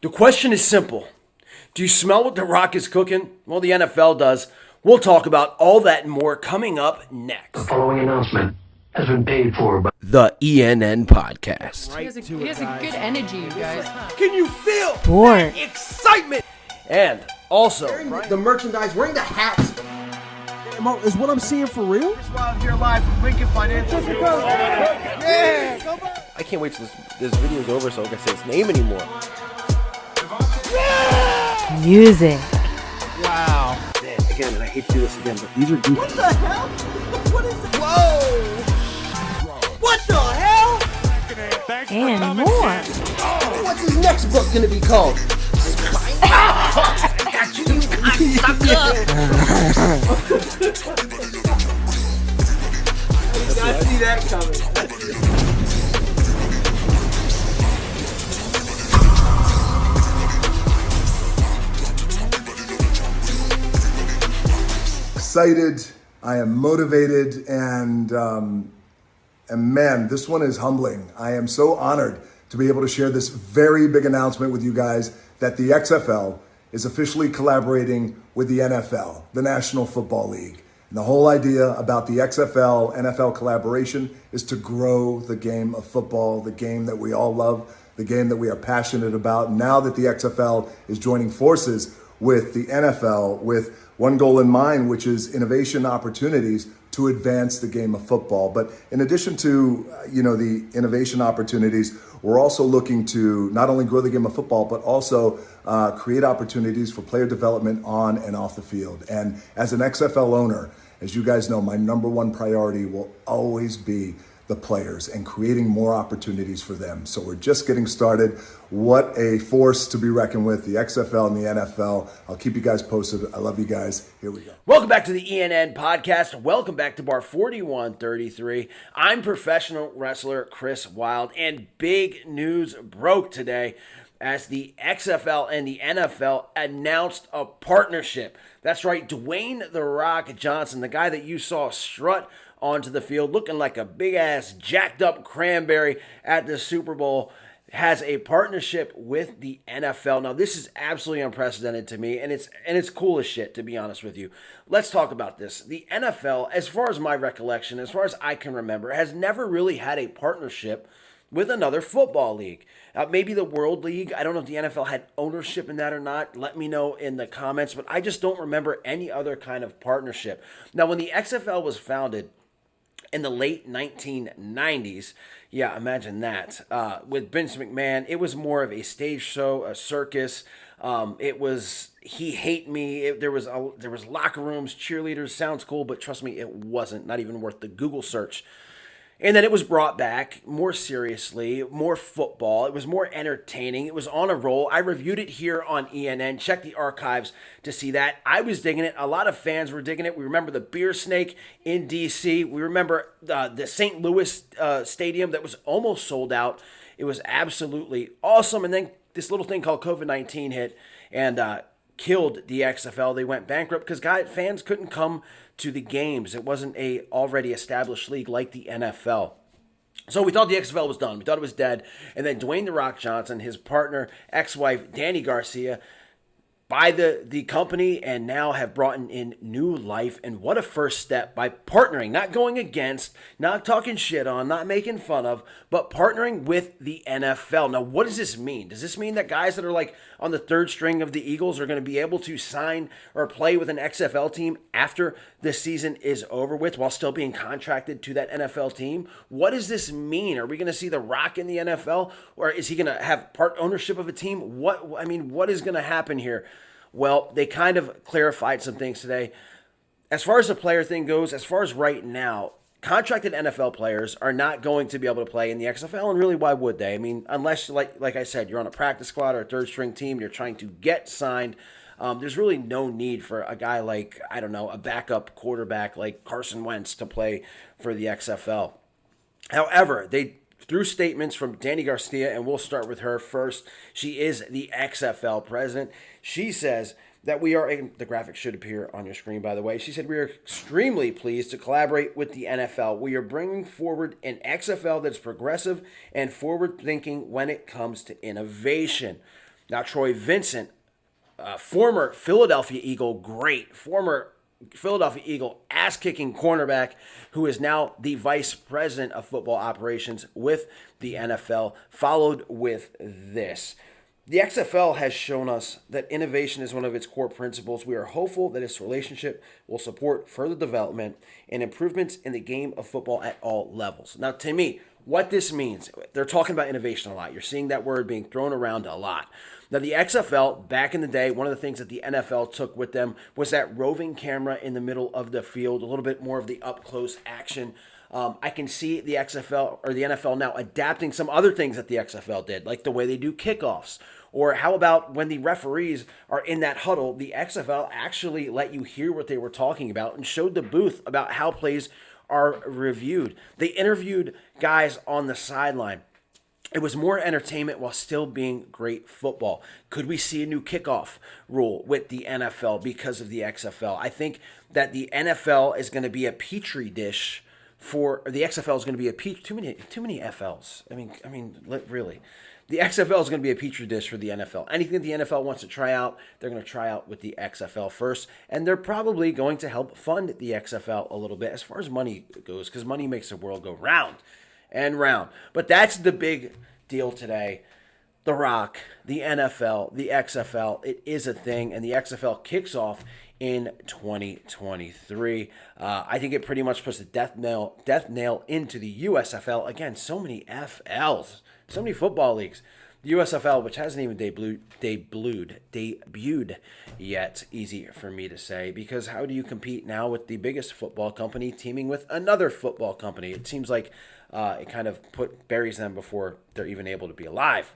The question is simple. Do you smell what The Rock is cooking? Well, the NFL does. We'll talk about all that and more coming up next. The following announcement has been paid for by The ENN Podcast. He has a good energy, you guys. Can you feel Sport. the excitement? And also, The merchandise, wearing the hats. Is what I'm seeing for real? Wild here live from Lincoln Financial. I can't wait till this video's over so I can say his name anymore. Music. Wow. Man, again, and I hate to do this again, but These are goofy. What the hell? What is that? Whoa! What the hell? And more. What's his next book gonna be called? I got you, I see that coming. Excited, I am motivated, and man, this one is humbling. I am so honored to be able to share this very big announcement with you guys that the XFL is officially collaborating with the NFL, the National Football League. And the whole idea about the XFL NFL collaboration is to grow the game of football, the game that we all love, the game that we are passionate about. Now that the XFL is joining forces with the NFL with one goal in mind, which is innovation opportunities to advance the game of football. But in addition to, the innovation opportunities, we're also looking to not only grow the game of football, but also create opportunities for player development on and off the field. And as an XFL owner, as you guys know, my number one priority will always be the players and creating more opportunities for them. So we're just getting started. What a force to be reckoned with, the XFL and the NFL. I'll keep you guys posted. I love you guys. Here we go. welcome back to the ENN Podcast. Welcome back to Bar 4133. I'm professional wrestler Chris Wilde, and big news broke today as the XFL and the NFL announced a partnership. That's right, Dwayne "The Rock" Johnson, the guy that you saw strut onto the field looking like a big-ass jacked-up cranberry at the Super Bowl, has a partnership with the NFL. Now, this is absolutely unprecedented to me, and it's cool as shit, to be honest with you. Let's talk about this. The NFL, as far as my recollection, as far as I can remember, has never really had a partnership with another football league. Maybe the World League. I don't know if the NFL had ownership in that or not. Let me know in the comments, but I just don't remember any other kind of partnership. Now, when the XFL was founded in the late 1990s, yeah, imagine that, with Vince McMahon, it was more of a stage show, a circus. It was he hate me. There was locker rooms, cheerleaders. Sounds cool, but trust me, it wasn't. Not even worth the Google search. And then it was brought back more seriously, more football. It was more entertaining. It was on a roll. I reviewed it here on ENN. Check the archives to see that. I was digging it. A lot of fans were digging it. We remember the Beer Snake in D.C. We remember the St. Louis stadium that was almost sold out. It was absolutely awesome. And then this little thing called COVID-19 hit and killed the XFL. They went bankrupt because fans couldn't come to the games. It wasn't a already established league like the NFL. So we thought the XFL was done. We thought it was dead. And then Dwayne "The Rock" Johnson, his partner, ex-wife, Danny Garcia, buy the company and now have brought in new life. And what a first step by partnering, not going against, not talking shit on, not making fun of, but partnering with the NFL. Now, what does this mean? Does this mean that guys that are like on the third string of the Eagles are going to be able to sign or play with an XFL team after the season is over with while still being contracted to that NFL team? What does this mean? Are we going to see The Rock in the NFL, or is he going to have part ownership of a team? What is going to happen here? Well, they kind of clarified some things today. As far as the player thing goes, as far as right now, contracted NFL players are not going to be able to play in the XFL, and really, why would they? I mean, unless, like I said, you're on a practice squad or a third-string team, you're trying to get signed. There's really no need for a guy like, I don't know, a backup quarterback like Carson Wentz to play for the XFL. However, through statements from Danny Garcia, and we'll start with her first. She is the XFL president. She says that the graphic should appear on your screen, by the way. She said, "We are extremely pleased to collaborate with the NFL. We are bringing forward an XFL that's progressive and forward-thinking when it comes to innovation." Now, Troy Vincent, former Philadelphia Eagle great, former Philadelphia Eagle ass-kicking cornerback who is now the vice president of football operations with the NFL, followed with this. The XFL has shown us that innovation is one of its core principles. We are hopeful that its relationship will support further development and improvements in the game of football at all levels. Now, to me, what this means, they're talking about innovation a lot. You're seeing that word being thrown around a lot. Now, the XFL, back in the day, one of the things that the NFL took with them was that roving camera in the middle of the field, a little bit more of the up-close action. I can see the XFL or the NFL now adapting some other things that the XFL did, like the way they do kickoffs. Or how about when the referees are in that huddle, the XFL actually let you hear what they were talking about and showed the booth about how plays are reviewed. They interviewed guys on the sideline. It was more entertainment while still being great football. Could we see a new kickoff rule with the NFL because of the XFL? I think that the NFL is going to be a petri dish for the XFL is going to be a too many FLs. I mean, really. The XFL is going to be a petri dish for the NFL. Anything the NFL wants to try out, they're going to try out with the XFL first, and they're probably going to help fund the XFL a little bit as far as money goes, because money makes the world go round and round. But that's the big deal today. The Rock, the NFL, the XFL, it is a thing, and the XFL kicks off in 2023. I think it pretty much puts the death nail into the USFL. Again, so many FLs, so many football leagues. The USFL, which hasn't even debuted yet, easy for me to say, because how do you compete now with the biggest football company teaming with another football company? It seems like it kind of buries them before they're even able to be alive.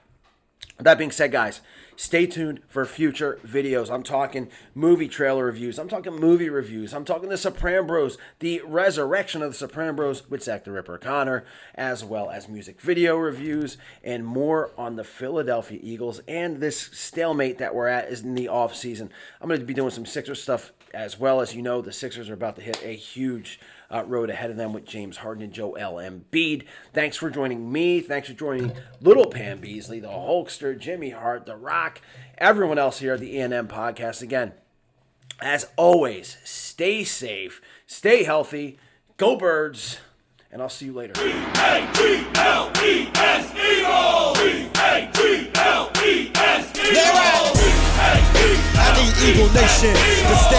That being said, guys, stay tuned for future videos. I'm talking movie trailer reviews. I'm talking movie reviews. I'm talking The Soprano Bros, the resurrection of The Soprano Bros with Zach the Ripper Connor, as well as music video reviews and more on the Philadelphia Eagles and this stalemate that we're at is in the off season. I'm going to be doing some Sixers stuff as well. As you know, the Sixers are about to hit a huge road ahead of them with James Harden and Joel Embiid. Thanks for joining me. Thanks for joining Little Pam Beasley, the Hulkster, Jimmy Hart, The Rock, everyone else here at the E&M Podcast. Again, as always, stay safe, stay healthy, go Birds, and I'll see you later. E-A-G-L-E-S Eagles! E-A-G-L-E-S Eagles! I need Eagle Nation to stand.